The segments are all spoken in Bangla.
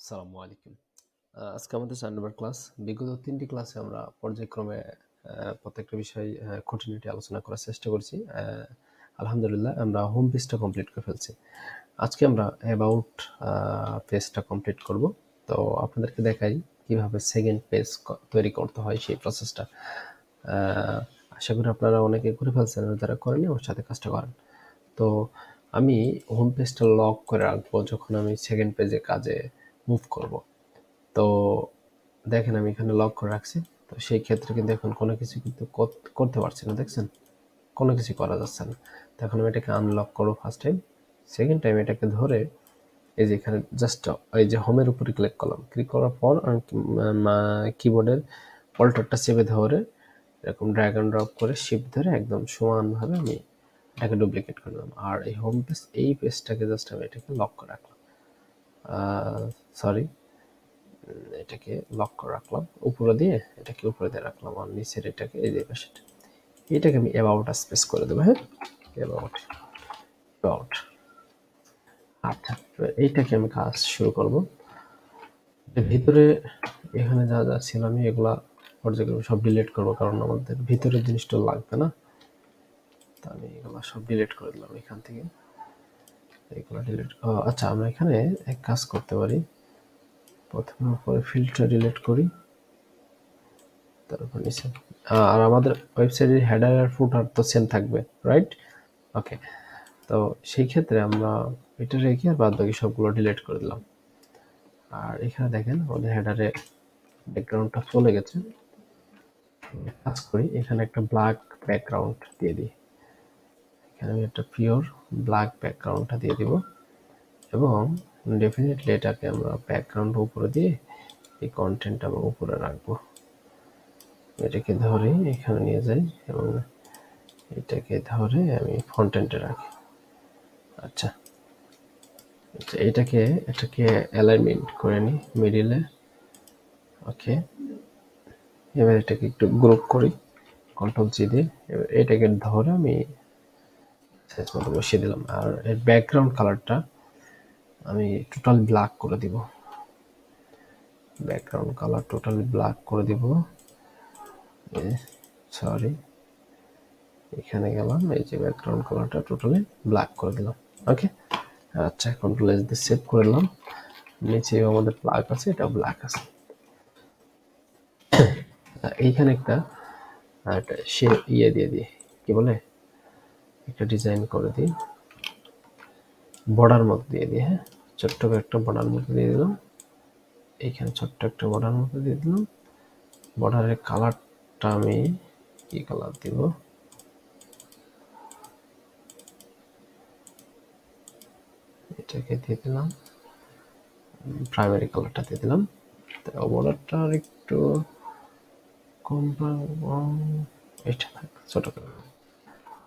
আসসালামু আলাইকুম। আজকে আমাদের ৪ নম্বর ক্লাস। বিগত ৩ টি ক্লাসে আমরা পর্যায়ক্রমে প্রত্যেকটা বিষয় খুঁটিনাটি আলোচনা করার চেষ্টা করেছি। আলহামদুলিল্লাহ আমরা হোম পেজটা কমপ্লিট করে ফেলছি। আজকে আমরা অ্যাবাউট পেজটা কমপ্লিট করব। তো আপনাদেরকে দেখাই কিভাবে সেকেন্ড পেজ তৈরি করতে হয় সেই প্রসেসটা। আশা করি আপনারা অনেকে করে ফেলছেন, যারা করেনি ওর সাথে কাজটা করেন। তো আমি হোম পেজটা লক করে রাখবো যখন আমি সেকেন্ড পেজে কাজে মুভ করব। তো দেখেন আমি এখানে লক করে রাখছি। তো সেই ক্ষেত্রে কিন্তু এখন কোনো কিছু কিন্তু করতে পারছি না, দেখছেন কোনো কিছু করা যাচ্ছে না। তো এখন আমি এটাকে আনলক করবো ফার্স্ট টাইম। সেকেন্ড টাইম এটাকে ধরে এই যে এখানে জাস্ট এই যে হোমের উপরে ক্লিক করলাম। ক্লিক করার পর আমি কিবোর্ডের অল্টারটা চেপে ধরে এরকম ড্র্যাগ অ্যান্ড ড্রপ করে শিফট ধরে একদম সমানভাবে আমি এটাকে ডুপ্লিকেট করলাম। আর এই হোম পেজ এই পেজটাকে জাস্ট আমি এটাকে লক করে রাখলাম। সরি, এটাকে লক করে রাখলাম উপরে দিয়ে, এটাকে উপরে দিয়ে রাখলাম। আর নিচের এটাকে এই যে পাশেটা এটাকে আমি অ্যাবাউট স্পেস করে দেবো। হ্যাঁ, অ্যাবাউট অ্যাবাউট। আচ্ছা, এইটাকে আমি কাজ শুরু করব। ভিতরে এখানে যা যা ছিল আমি এগুলা পর্যায়ক্রমে সব ডিলিট করবো, কারণ আমাদের ভিতরের জিনিসটা লাগবে না। তো আমি এগুলো সব ডিলিট করে দিলাম এখান থেকে। এগুলো ডিলিট। আচ্ছা, আমরা এখানে এক কাজ করতে পারি। প্রথমে উপরে ফিল্টার ডিলিট করি, তারপর নিচে। আর আমাদের ওয়েবসাইটের হেডার আর ফুটার তো সেম থাকবে, রাইট? ওকে, তো সেই ক্ষেত্রে আমরা এটা রেখে আর বাদ বাকি সবগুলো ডিলিট করে দিলাম। আর এখানে দেখেন আমাদের হেডারে ব্যাকগ্রাউন্ডটা চলে গেছে। কাজ করি, এখানে একটা ব্ল্যাক ব্যাকগ্রাউন্ড দিয়ে দিই। এখানে আমি একটা পিওর ব্ল্যাক ব্যাকগ্রাউন্ডটা দিয়ে দিব এবং ডেফিনেটলি এটাকে আমরা ব্যাকগ্রাউন্ড উপরে দিয়ে এই কন্টেন্টটা আমরা উপরে রাখবো। এটাকে ধরে এখানে নিয়ে যাই এবং এটাকে ধরে আমি ফন্টেন্টে রাখি। আচ্ছা, এটাকে অ্যালাইনমেন্ট করে নিই মিডিলে। ওকে, এবার এটাকে একটু গ্রুপ করি কন্ট্রোল জি দিয়ে। এবার এটাকে ধরে আমি সাইজ মতো বসিয়ে দিলাম। আর এর ব্যাকগ্রাউন্ড কালারটা আমি টোটাল ব্ল্যাক করে দিব। ব্যাকগ্রাউন্ড কালার টোটাল ব্ল্যাক করে দিব। সরি, এখানে গেলাম, এই যে ব্যাকগ্রাউন্ড কালারটা টোটালি ব্ল্যাক করে দিলাম। ওকে, আচ্ছা, কন্ট্রোল এস দিয়ে সেভ করে দিলাম। নিচে আমাদের ব্ল্যাক আছে, এটা ব্ল্যাক আছে। এইখানে একটা সে ইয়ে দিয়ে দিই, কি বলে, একটা ডিজাইন করে দিই, বর্ডার মতো দিয়ে দিই। হ্যাঁ, ছোট্ট করে একটা বর্ডার মতো দিয়ে দিলাম। এইখানে ছোট্ট একটা বর্ডার মতো দিয়ে দিলাম। বর্ডারের কালারটা আমি কি কালার দিব, এটাকে দিয়ে দিলাম, প্রাইমারি কালারটা দিয়ে দিলাম। তো বর্ডারটা আর একটু কম, এটা ছোট করে।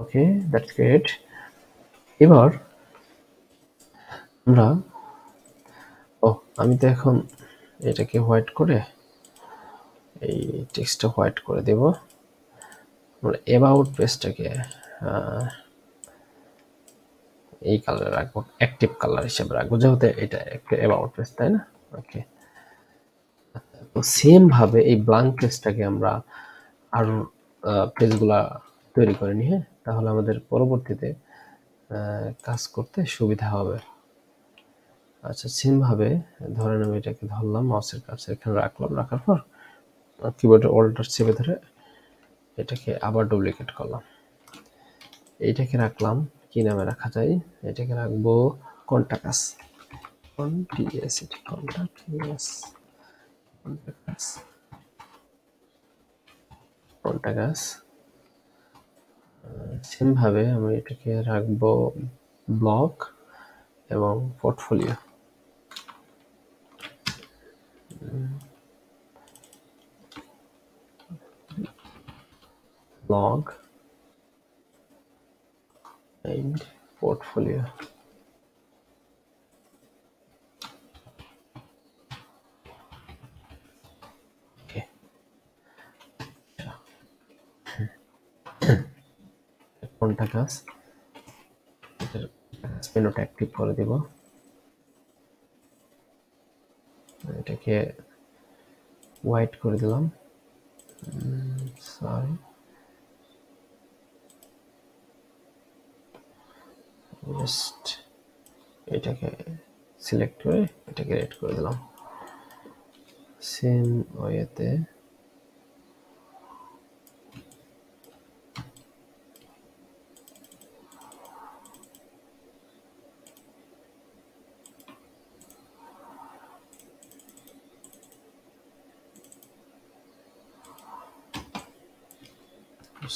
ওকে, দ্যাটস গ্রেট। এবার আমরা আমি তো এখন এটাকে হোয়াইট করে এই টেক্সটটা হোয়াইট করে দেব। আমরা অ্যাবাউট পেজটাকে এই কালারে রাখবো, অ্যাক্টিভ কালার হিসেবে রাখবো, যেহেতু এটা একটা অ্যাবাউট পেজ, তাই না? ওকে, তো সেম ভাবে এই ব্ল্যাঙ্ক পেজটাকে আমরা আরো পেজগুলা তৈরি করে নিই। হ্যাঁ, তাহলে আমাদের পরবর্তীতে কাজ করতে সুবিধা হবে। আচ্ছা, সেম ভাবে ধরেন আমি এটাকে ধরলাম, মাউসের কাছে এখানে রাখলাম, রাখার পর কিবোর্ডের অল্টার চেপে ধরে এটাকে আবার ডুপ্লিকেট করলাম। এইটাকে রাখলাম, কি নামে রাখা যায়, এটাকে রাখবো কন্টাকাস, কন্টাকাস। সেম ভাবে আমি এটাকে রাখবো ব্লগ এবং portfolio. Blog and portfolio. Okay, কোনটা কাজ, এটার মেনুটা অ্যাক্টিভ করে দেব। এটাকে হোয়াইট করে দিলাম, সরি জাস্ট এটাকে সিলেক্ট করে এটাকে রেড করে দিলাম। সেম ওয়েতে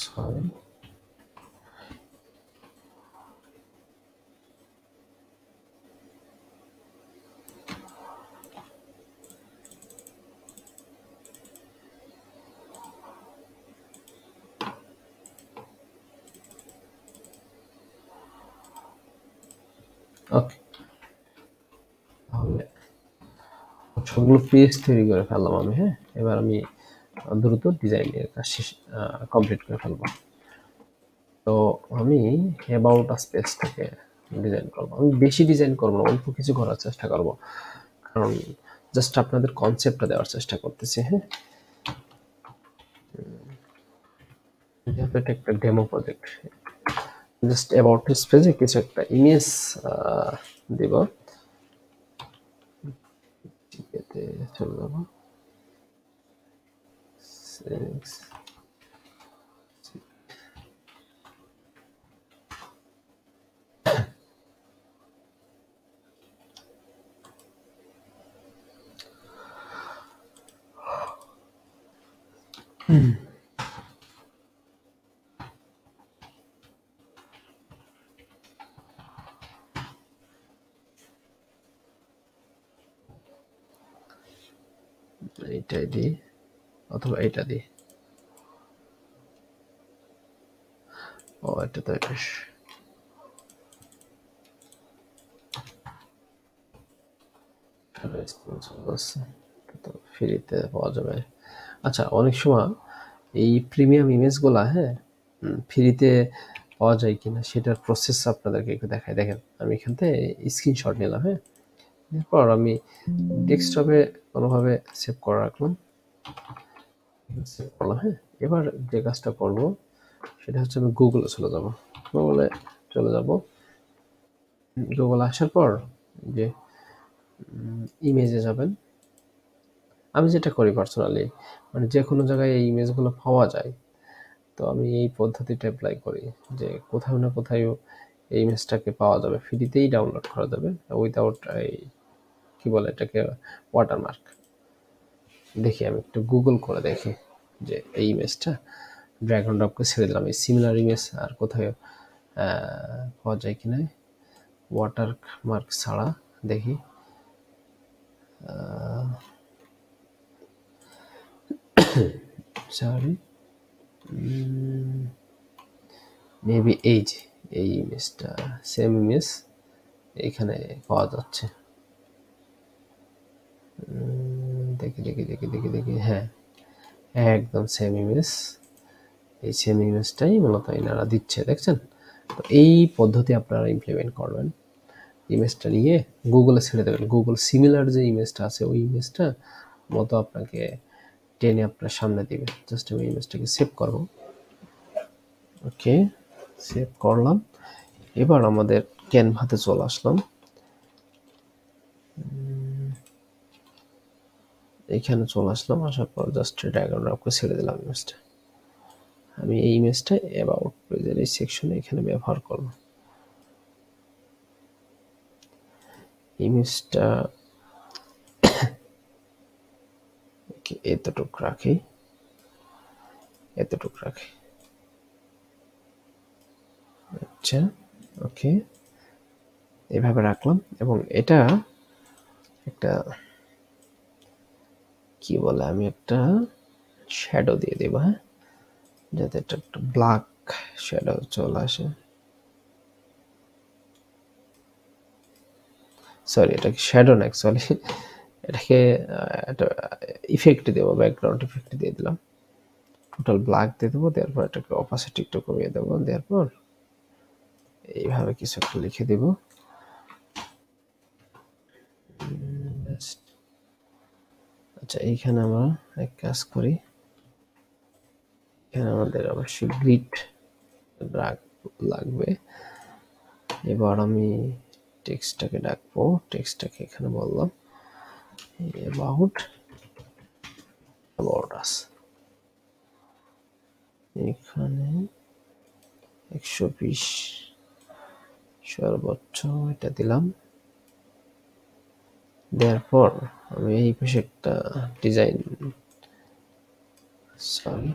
সরি ওকে, তাহলে সবগুলো পেজ তৈরি করে ফেললাম আমি। হ্যাঁ, এবার আমি দ্রুত ডিজাইনের কাজ শেষ কমপ্লিট করে ফেলবো। তো আমি অ্যাবাউট আস পেজটাকে ডিজাইন করবো। আমি বেশি ডিজাইন করবো না, অল্প কিছু করার চেষ্টা করবো, কারণ জাস্ট আপনাদের কনসেপ্টটা দেওয়ার চেষ্টা করতেছি। হ্যাঁ, যেহেতু এটা একটা demo project, just about this পেজে কিছু একটা ইমেজ দিব। এতে চলে যাবো, এইটাই দিই অথবা এইটা দিই। ও এটা তো এটা ফ্রিতে পাওয়া যাবে। আচ্ছা, অনেক সময় এই প্রিমিয়াম ইমেজগুলা, হ্যাঁ, ফ্রিতে পাওয়া যায় কিনা সেটার প্রসেস আপনাদেরকে একটু দেখাই। দেখেন, আমি এখান থেকে স্ক্রিনশট নিলাম। হ্যাঁ, এরপর আমি ডেস্কটপে কোনোভাবে সেভ করে রাখলাম, সেভ করলাম। হ্যাঁ, এবার যে কাজটা করব সেটা হচ্ছে আমি গুগলে চলে যাব। গুগলে চলে যাব, গুগলে আসার পর যে ইমেজে যাবেন। আমি যেটা করি পার্সোনালি, মানে যে কোনো জায়গায় এই ইমেজগুলো পাওয়া যায়, তো আমি এই পদ্ধতিটা অ্যাপ্লাই করি যে কোথাও না কোথাও এই ইমেজটাকে পাওয়া যাবে, ফ্রিতেই ডাউনলোড করা যাবে উইদাউট এই কি বলে এটাকে ওয়াটারমার্ক। দেখি আমি একটু গুগল করে দেখি যে এই ইমেজটা ড্র্যাগ অ্যান্ড ড্রপ করে ছেড়ে দিলাম, এই সিমিলার ইমেজ আর কোথাও পাওয়া যায় কিনা ওয়াটারমার্ক ছাড়া। দেখি, সরি, মেবি এই যে এই ইমেজটা, সেম ইমেজ এখানে পাওয়া যাচ্ছে। দেখি দেখি দেখি দেখি দেখি হ্যাঁ, একদম সেম ইমেজ। এই সেম ইমেজটাই মূলত এনারা দিচ্ছে, দেখছেন? তো এই পদ্ধতি আপনারা ইমপ্লিমেন্ট করবেন। ইমেজটা নিয়ে গুগলে ছেড়ে দেবেন। গুগল সিমিলার যে ইমেজটা আছে ওই ইমেজটা মতো আপনাকে টেনে আপনার সামনে দিবে। জাস্ট আমি ইমেজটাকে সেভ করব। ওকে, সেভ করলাম। এবার আমাদের ক্যানভাতে চলে আসলাম। এখানে চলে আসলাম, আসার পর জাস্ট ড্র্যাগ অ্যান্ড ড্রপ করে ছেড়ে দিলাম ইমেজটা। আমি এই ইমেজটা অ্যাবাউট পেজের এই সেকশনে এখানে ব্যবহার করব। ইমেজটা এতটুক রাখি, এতটুক রাখি। আচ্ছা, ওকে, এভাবে রাখলাম। এবং এটা একটা কি বলে, আমি একটা শ্যাডো দিয়ে দেবো। হ্যাঁ, যাতে এটা একটা ব্ল্যাক শ্যাডো চলে আসে। সরি, এটাকে শ্যাডো না, অ্যাকচুয়ালি এটাকে একটা ইফেক্ট দেবো, ব্যাকগ্রাউন্ড ইফেক্ট দিয়ে দিলাম। টোটাল ব্ল্যাক দিয়ে দেবো, দেওয়ার পর এটাকে অপাসিটি একটু কমিয়ে দেবো, দেওয়ার পর এইভাবে কিছু একটা লিখে দেবো। আচ্ছা, এইখানে আমরা এক কাজ করি, এখানে আমাদের অবশ্যই গ্রিড লাগবে। এবার আমি টেক্সটটাকে ডাকবো, টেক্সটটাকে এখানে বললাম অ্যাবাউট আস। এখানে 120 সর্বোচ্চ এটা দিলাম। দেওয়ার পর আমি এই পাশে একটা ডিজাইন, সরি,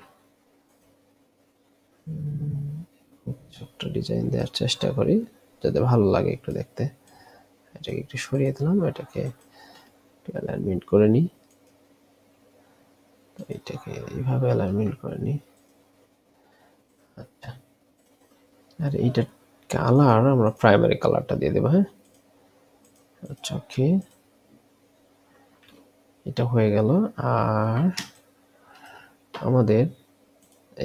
ছোট্ট ডিজাইন দেওয়ার চেষ্টা করি যাতে ভালো লাগে একটু দেখতে। এটাকে একটু সরিয়ে দিলাম, এটাকে অ্যালাইনমেন্ট করে নিই, এটাকে এইভাবে অ্যালাইনমেন্ট করে নিই। আচ্ছা, আর এইটা কালার আমরা প্রাইমারি কালারটা দিয়ে দেবো। হ্যাঁ, আচ্ছা, ওকে, এটা হয়ে গেল। আর আমাদের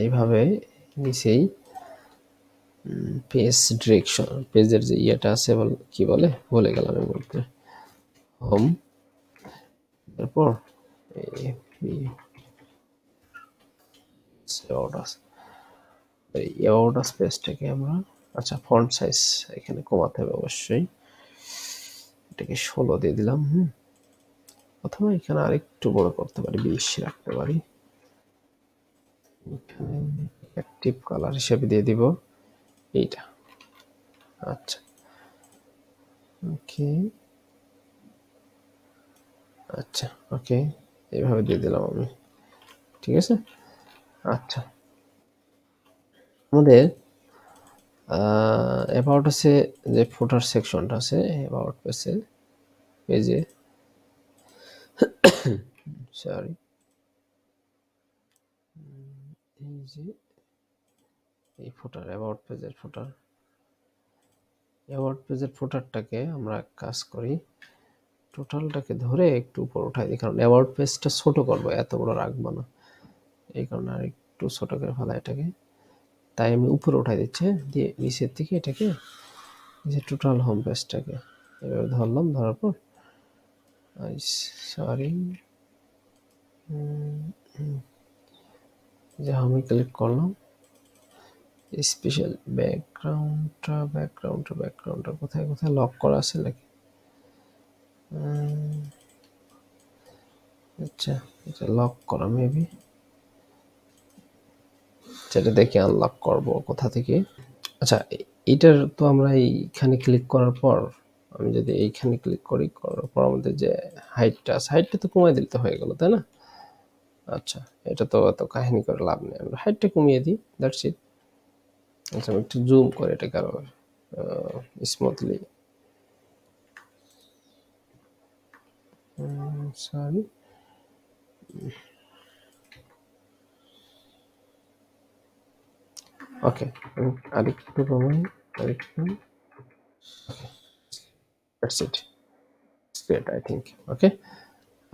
এইভাবে নিচেই পেজ ডিরেকশন, পেজের যে ইয়েটা আছে কি বলে বলে গেলাম আমি বলতে, হোম, তারপর অর্ডার স্পেসটাকে আমরা, আচ্ছা, ফন্ট সাইজ এখানে কমাতে হবে অবশ্যই, এটাকে 16 দিয়ে দিলাম। অথবা এখানে আরেকটু বড় করতে পারি, 20 রাখতে পারি। এখানে অ্যাক্টিভ কালার হিসেবে দিয়ে দিব এইটা। আচ্ছা, ওকে, আচ্ছা, ওকে, এইভাবে দিয়ে দিলাম আমি, ঠিক আছে। আচ্ছা, আমাদের অ্যাবাউট আছে, যে ফুটার সেকশনটা আছে অ্যাবাউট পেজে, সরি, এই যে এই ফুটার, অ্যাবাউট পেজের ফুটারটাকে আমরা কাজ করি, টোটালটাকে ধরে একটু উপর উঠাই দিই, কারণ অ্যাবাউট পেজটা ছোট করবো, এত বড় রাখবো না, এই কারণে আর একটু ছোট করে ফেলা এটাকে, তাই আমি উপরে উঠাই দিচ্ছি, দিয়ে নিচের থেকে এটাকে, যে টোটাল হোম পেজটাকে এভাবে ধরলাম, ধরার পর সরি, যে আমি ক্লিক করলাম, স্পেশাল ব্যাকগ্রাউন্ডটা কোথায় কোথায় লক করা আছে নাকি? আচ্ছা, এটা লক করা মেবি, সেটা দেখে আনলক করব কোথা থেকে। আচ্ছা, এইটার তো আমরা এইখানে ক্লিক করার পর, আমি যদি এইখানে ক্লিক করি, করার পর আমাদের যে হাইটটা আছে, হাইটটা তো কমাই দিলে তো হয়ে গেল, তাই না? আচ্ছা, এটা তো এত কাহিনী করে লাভ নেই, আমরা হাইটটা কমিয়ে দিই, দ্যাটস ইট। আচ্ছা, আমি একটু জুম করে এটাকে আরো স্মুথলি, সরি, ওকে, আরেকটু কমাই, আরেকটু, that's it, great, I think, okay.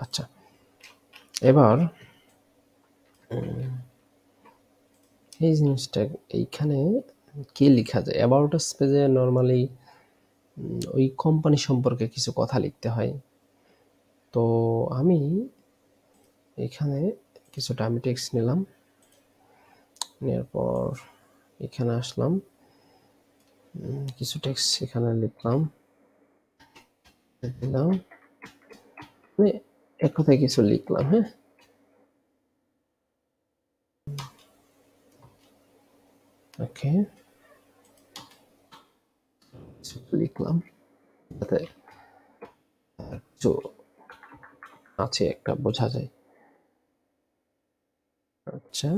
আচ্ছা, এবার এই জিনিসটা এইখানে কি লেখা যায়, অ্যাবাউট আস পেজে নর্মালি ওই কোম্পানি সম্পর্কে কিছু কথা লিখতে হয়, তো আমি এখানে কিছুটা আমি টেক্সট নিলাম, নেওয়ার পর এখানে আসলাম, কিছু টেক্সট এখানে লিখলাম, দিলাম, মানে এক কথায় কিছু লিখলাম। হ্যাঁ, ওকে, লিখলাম যাতে কিছু আছে একটা বোঝা যায়। আচ্ছা,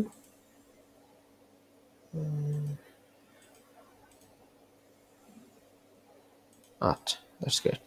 আচ্ছা, দ্যাটস গ্রেট।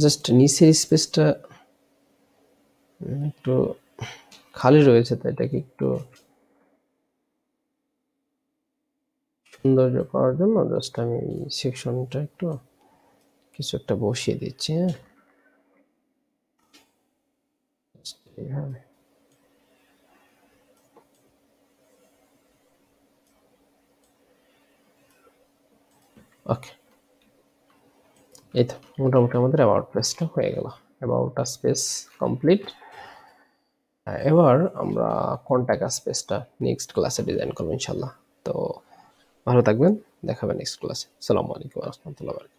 জাস্ট নিচের স্পেসটা একটু খালি রয়েছে, তাই এটাকে একটু সৌন্দর্য করার জন্য জাস্ট আমি এই সেকশনটা একটু কিছু একটা বসিয়ে দিচ্ছি। হ্যাঁ, এইভাবে। ওকে, এই তো মোটামুটি আমাদের অ্যাবাউট পেজটা হয়ে গেল। About us page complete. এবার আমরা কন্ট্যাক্ট আস পেজটা নেক্সট ক্লাসে ডিজাইন করবো ইনশাল্লাহ। তো ভালো থাকবেন, দেখাবেন নেক্সট ক্লাসে। আসসালামু আলাইকুম ওয়া রাহমাতুল্লাহি ওয়া বারাকাতুহু।